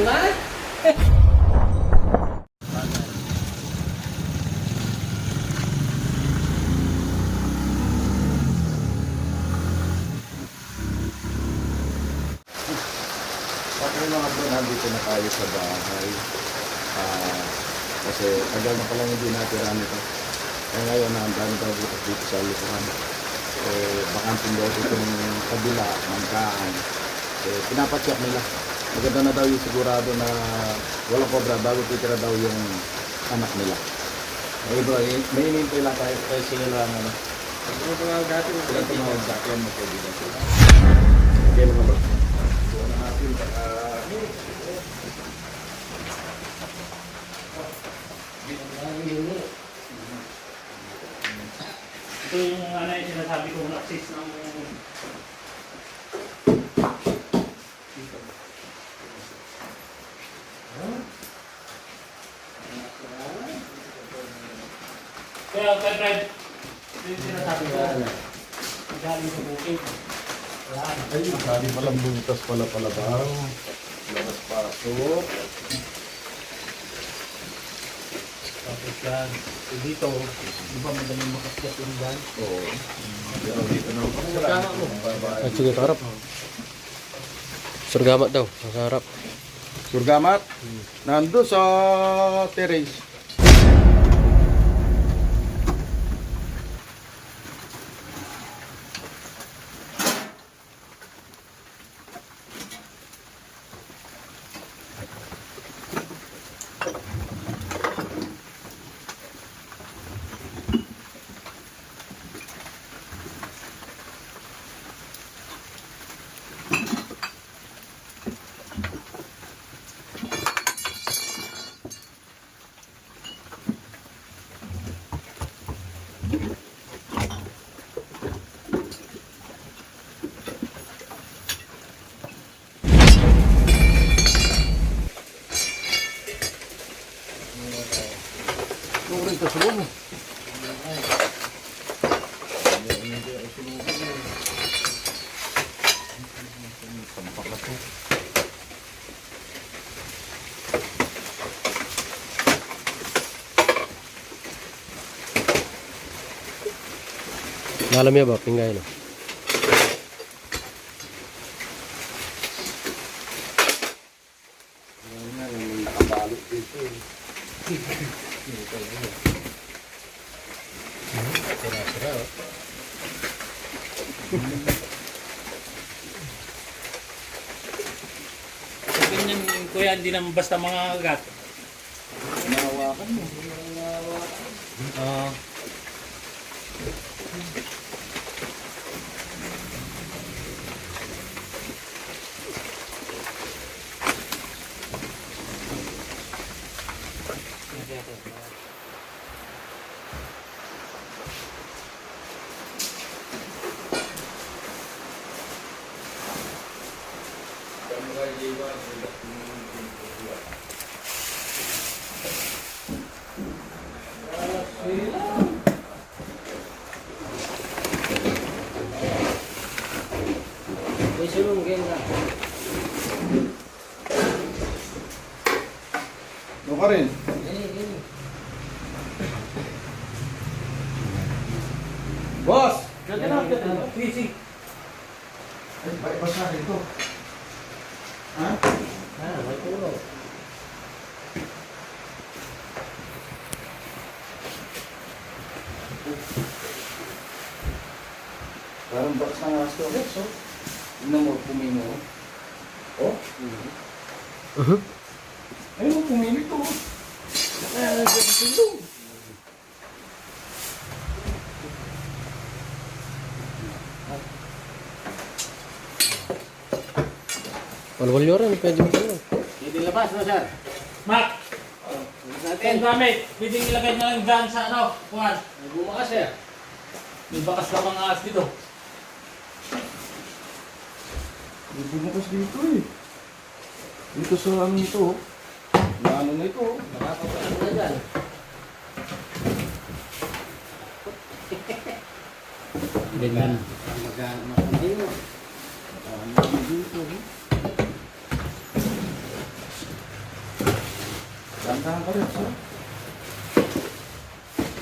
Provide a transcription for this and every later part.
na. Okay mga bro, nandito na tayo sa bahay. Kasi tagal na palang hindi natira nito. Kaya ngayon na ang dami daw dito sa likuran. Bakantin daw itong kabila, mangkaan. Pinapacheck nila. Maganda na daw yung sigurado na walang cobra bago titira daw yung anak nila. Okay bro, may inintay lang tayo. Kaya sila lang ano. Sila tumawag dati yan magkaibigan sila. Okay mga bro. Buwan na natin. Ito yung ano yung sinasabi kong access ng dito. Kaya Fred, ito yung sinasabi ko. Galing sa bukid. Ay, sabi palang buntas pala daw. Labas pasok. Tapos yan, dito, di ba madaling makakyat yung dyan? Oo. Dito na ako. Surgamat mo. Ay, sige, sa harap. Surgamat daw, sa harap. Surgamat? Nando sa terrace. Ito sa loob. Dalam ya ba? Pinggay na. Nakabalot dito eh. Sira-sira, oh. So, ganyan kuya, hindi naman basta mga agat. Nahawakan mo. Ano ka rin? Boss! Ganda na, ganda na. Easy. Ay, baka sa akin ito. Ha? May puno. Parang bakas ng aso. So, tignan mo, pumino. Oh? Ayun, pumino ito. Walwal rin, pwede mo lang. Hindi labas mo, sir. Mac! Natin. Ang gamit, pwedeng ilagay na lang dyan sa ano, kuhan. May bumakas, sir. May bakas ka mga ahas dito. May bumukas dito eh. Dito sa ano ito. Na ano na ito. Nakapapasok na dyan. Ganyan. Mag-hindi mo. Ano dito. Dahan-dahan ka rin, sir.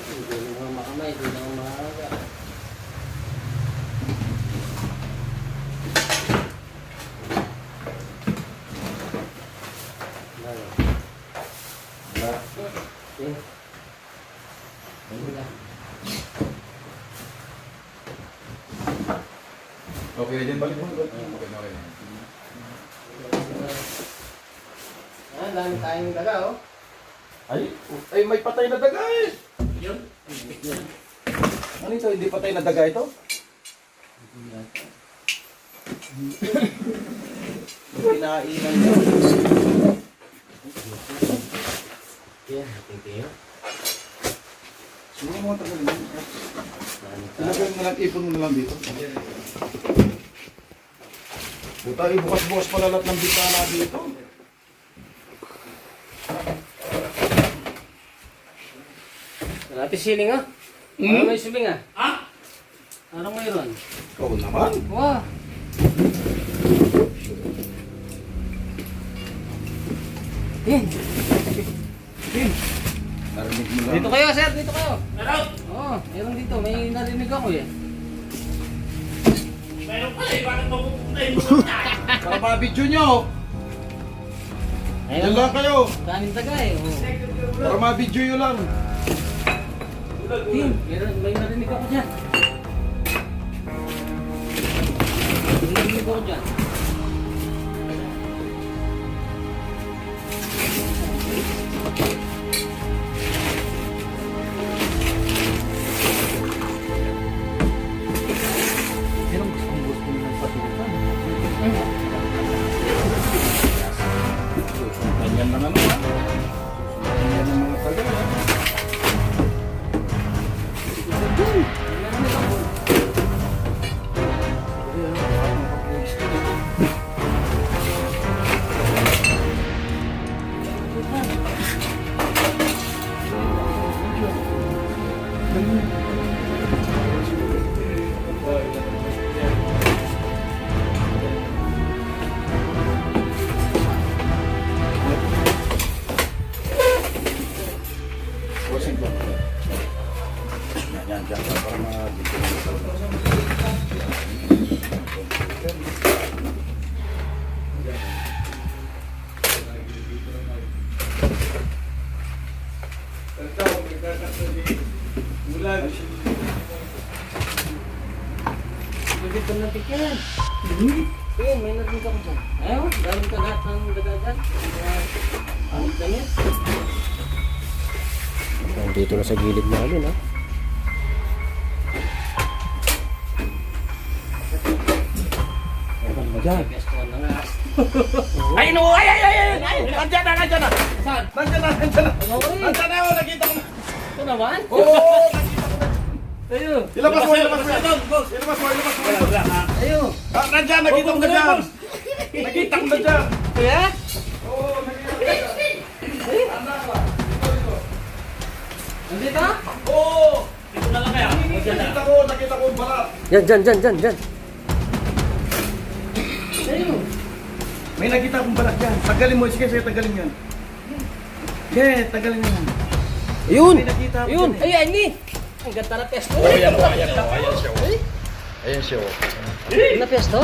Hindi naman makamay, hindi naman makakaga. Okay. Okay, dyan balik mo. Okay, okay. Ah, dami tayong daga, oh. Ay, may patay na daga eh. Yun. Ano ito? Hindi patay na daga ito? Kinainan niya. Yeah, thank you. Siguro mo tagalin mo. Ilagay mo lang, ipon mo na lang dito. Buta, bukas-bukas pala lahat ng bitana dito. Natin siling, ah. Ano may siling, ah? Ha? Anong mayroon? Ikaw naman. Wow. Yan. Narinig mo lang. Dito kayo, sir. Dito kayo. Meron. Oo, meron dito. May narinig ako, eh. Meron pala eh. Bakit mapupunta yung Para ma-video nyo. Yan Ayun. lang kayo. Daming taga, eh. Oh. Para ma-video nyo lang. Tim, may narinig ako dyan. May narinig ako dyan. Yan ang gusto ng patutan. Ganyan na naman ha. Ganyan ang mga taga. Wasing lang. Yan, dyan. Para ma-video nyo. Dito na tikin. Ayun, may narinig ako dyan. Ayun, daming kagat ng daga dyan. Ang damit. Dito na sa gilid namin, ha? Dyan. Gusto na nga. Ay, no! Ay! Nandiyan na! Nandiyan na! Saan? Nandiyan na! Nandiyan na! Ano ko rin? Nandiyan na! Nakita ko na! Ito naman? Oo! Ayun. Ilabas mo! Ilabas mo! Ilabas mo! Ilabas mo! Ayun. Ah, nandiyan! Nakita ko na dyan! Nakita ko na dyan! Kuya? Oo! Nakita ko na dyan! Nandito? Oo! Dito na lang kaya. Nakita ko yung balat! Dyan. Ayun. May nakita akong balat dyan. Tagalin mo. Sige, tagalin yan. Okay, tagalin yan. Ayun! May nakita ako Ayun! dyan eh. Ay, ni. Ang ganda na pesto. Ayan siya. Ayan siya. Na pesto?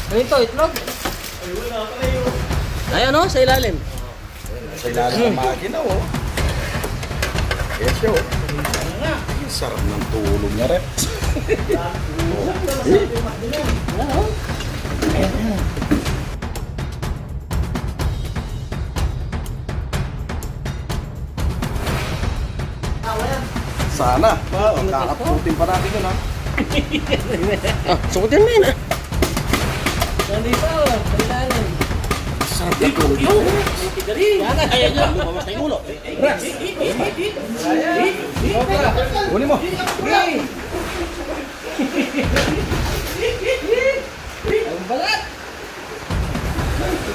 Ano ito, itlog? Ayan o, sa ilalim. Sa ilalim ng makina, oh. Ayan siya, oh. Ang sarap ng tulog niya, Rep. Ano? Sana. Kakaputin pa natin yun, ha. Ah, sukutin mo yun, ah! Nandito, sa ilalim. Sarap ng tulog niya. Ayan nyo, lumabas na yung ulo. Kunin mo. Ang balat.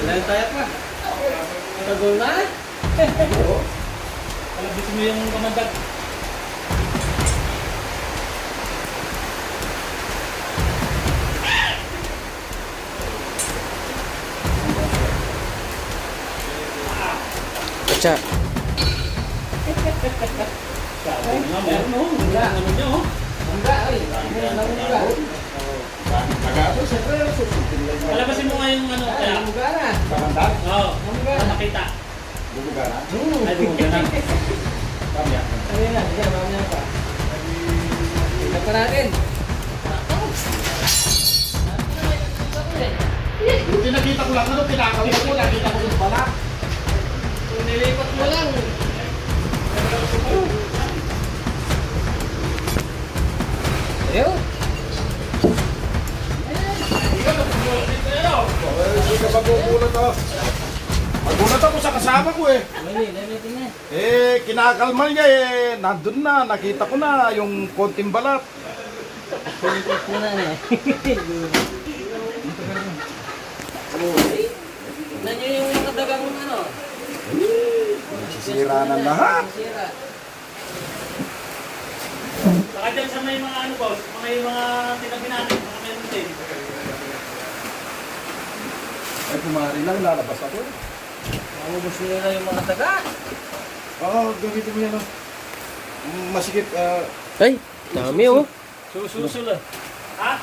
Ilan tayo pa? Tagol na? Palabisin mo yung kamandag. Tsa. Sabi nga, meron mo. Ano nyo? Mangga, ay. Mangga. Taga ito, siyempre, susunod lang. Palabasin mo nga yung ano kaya. Mangga na. Kamandag, Oo. Mangga. Para makita. bubuga na. Ay, bumugyan na. Kamya. Ayun na, sige, mamaya pa. Tignan pa natin. Yung pinakita ko lang, ano, pinakawin ko, nakita ko yung balak. Kung nilipat mo lang. Ayun. Hindi ka magugulat ako. Magulat ako sa kasama ko eh. Mali, lamitin na. Kinakalmal niya nandun na, nakita ko na yung konting balat. Nilipat mo na eh. Tignan nyo yung mga dagang ano. Sisira ng lahat. Sisira. Saka dyan sa may mga ano boss, mga tinagin natin, mga meron din. Ay, kumari lang, lalabas ako. Mamubos nila yung mga daga. Oo, gamitin mo yan. Masigit, Ay, dami oh. Susul ah. Ha?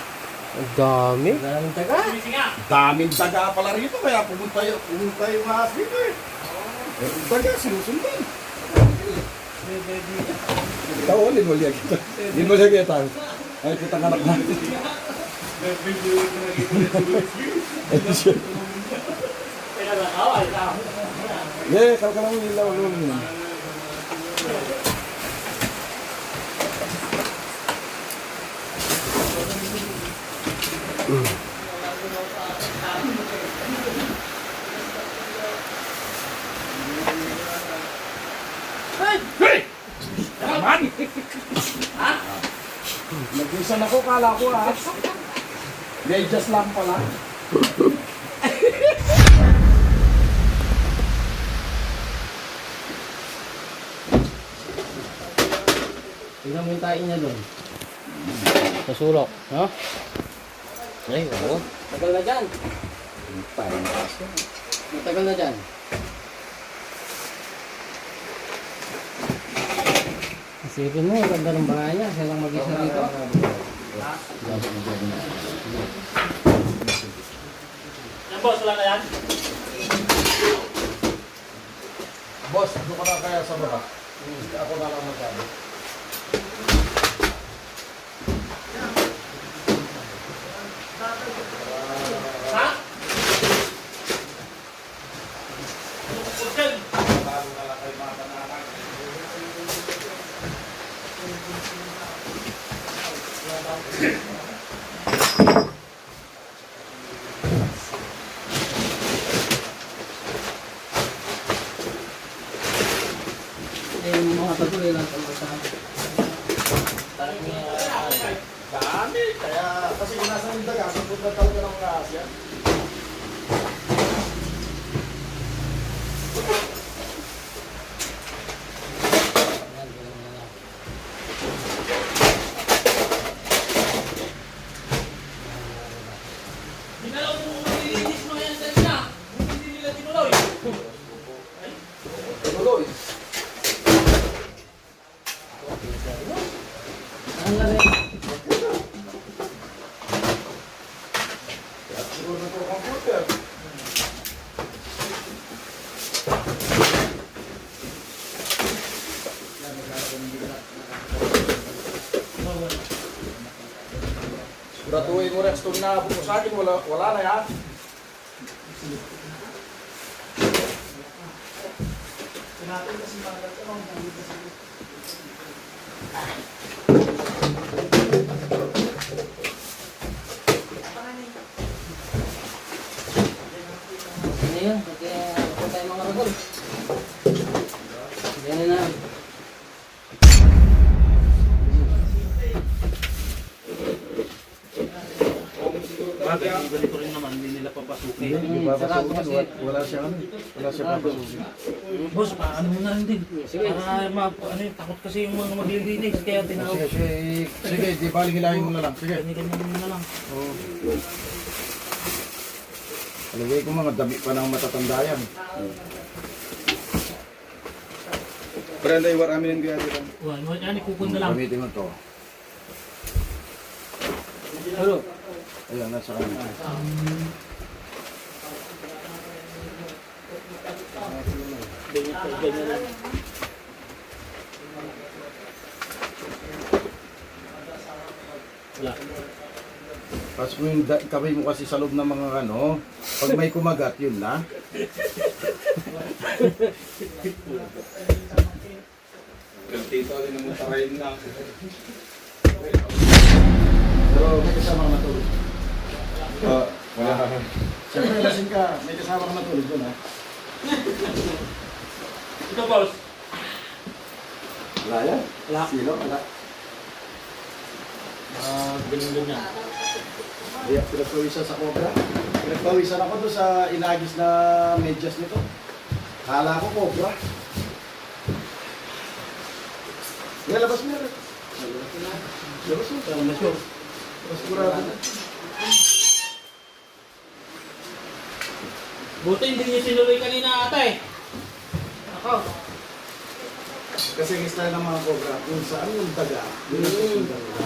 Ang dami. Maraming daga. Sumisi nga. daming daga pala rito, kaya pumunta yung ahas dito eh. Yung daga, sinusundan. Ikaw, linwalya kita. Linwalya kita. Ay, kita nga natin. Kaya ba? Oo, ay tao. Yeah, kalkalang mo nilaw. Naman! Ha? Nag-isa na ko, kala ko ha. Medyas lang pala. Tignan mo yung tain niya doon. Sa sulok. Ha? Ay, oo. Tagal na dyan. Matagal na dyan. Isipin mo, ang ganda ng bahay niya. Siya lang mag-isa rito. Yan boss, wala na yan? Boss, doon ka na kaya sa baba. Ako na lang magsabi. Ha? Hotel. Yung mga patuloy lang sa Dami! Kaya, kasi kung nasa yung daga, sampun na talaga ng mga asya. Dinalaw mo kung malilinis mo yan dyan na. Hindi nila tinuloy. Tuloy. Ang lari. Siguro na ito ang computer. Siguraduhin mo Rex, itong naabot mo sa akin, wala na yan. Ano yun? Kaya ako tayo mga ragol. Ganyan na. Bakit? Ganito rin naman, hindi nila papasukin. Sarado kasi. Wala siya ano. Wala siya papasukin. Boss, paano mo na rin din? Sige. Para ano yun, takot kasi yung mga maglilinis, kaya tinawag. Sige, di baling hilahin mo na lang. Sige. Ganyan na lang. Alagay ko mga dabi pa ng matatanda yan. Brenda, iwar amin yung gaya dito. Wala, wala yan, ikukunda lang. Gamitin mo to. Ano? Ayan, nasa kanila. Ganyan lang. Wala. Tapos kung yung kamay mo kasi sa loob ng mga ano, pag may kumagat, yun na. Tito, din mo tarayin na. Pero may kasama kang matulog. Wala. Siyempre, lasing ka, may kasama kang matulog doon ha. Ito, boss. Wala yan. Wala. Silo, wala. Ganyan-ganyan. Hindi ako pinagpawisan sa cobra. Pinagpawisan ako doon sa inagis na medyas nito. Kala ko cobra. Yan, labas mo yan. Labas mo. Labas mo. Labas sigurado na. Buti hindi niya sinuloy kanina ata eh. Ako. Kasi yung style ng mga cobra, kung saan yung daga, yun ang susundan nila.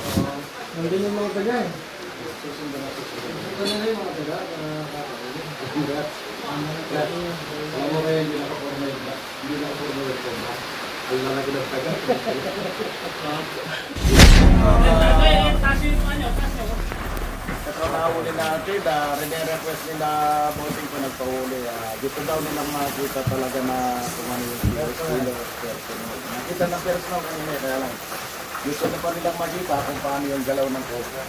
Nandun yung mga taga eh. Susundan na susundan. Ito na yung mga taga. Alam mo kaya hindi naka-formal ba? Hindi naka-formal yung cobra. Ang lalaki ng taga. Taas yung ano, taas nyo. Ito nahuli natin, rene-request nila voting ko nagpahuli. Dito daw nilang makita talaga na kung ano yung kilo person. Nakita na personal kanina, kaya lang. Gusto na pa nilang makita kung paano yung galaw ng cobra.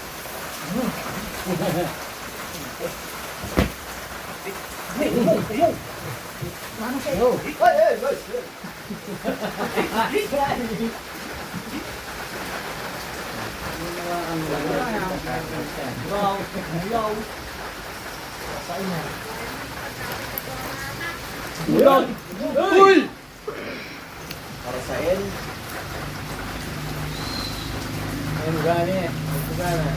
Ulan! Uy! Para sa N. Ayun, gani eh. Gana.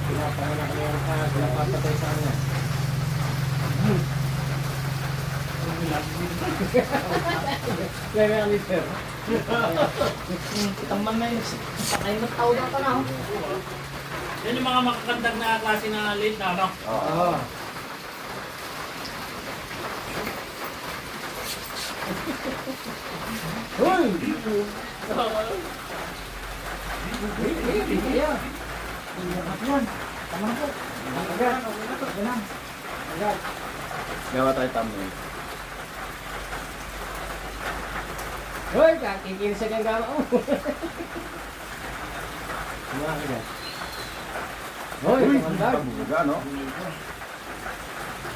Pinapanganak niya yung pinapapatay sa kanya. Kaya ang liter. Itang man na yun. Patay na tao na ka na. Yan yung mga makakandag na klase na late na, no? Oo. Hoy! Gawa tayo thumbnail. Hoy, kakikinsa kang gama mo. Hoy, kamandag. Buga, no?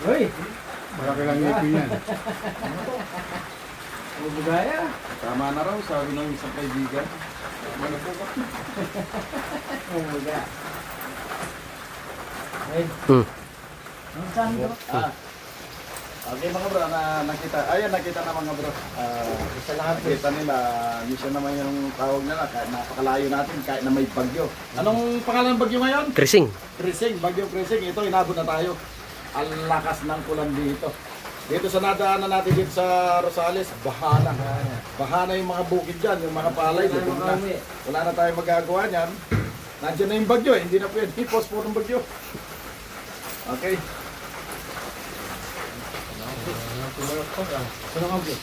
Hoy, Malaki lang ngipin yan. bubugaya. Tama na raw, sabi ng isang kaibigan. Tama na po ka. Bubuga. Hoy, saan ka? Okay mga bro, nakita, ayan nakita na mga bro. Sa lahat kita nila, mission naman yung tawag nila, kahit napakalayo natin, kahit na may bagyo. Anong pangalan ng bagyo ngayon? Krising. Crising, bagyo Crising. Ito, inabot na tayo. Ang lakas ng kulan dito. Dito sa nadaanan natin dito sa Rosales, bahana. Bahana yung mga bukid dyan, yung mga palay. Lubog na. Wala na tayong magagawa niyan. Nandiyan na yung bagyo, hindi na pwede i-postpone ng bagyo. Okay. Sino ka, bro?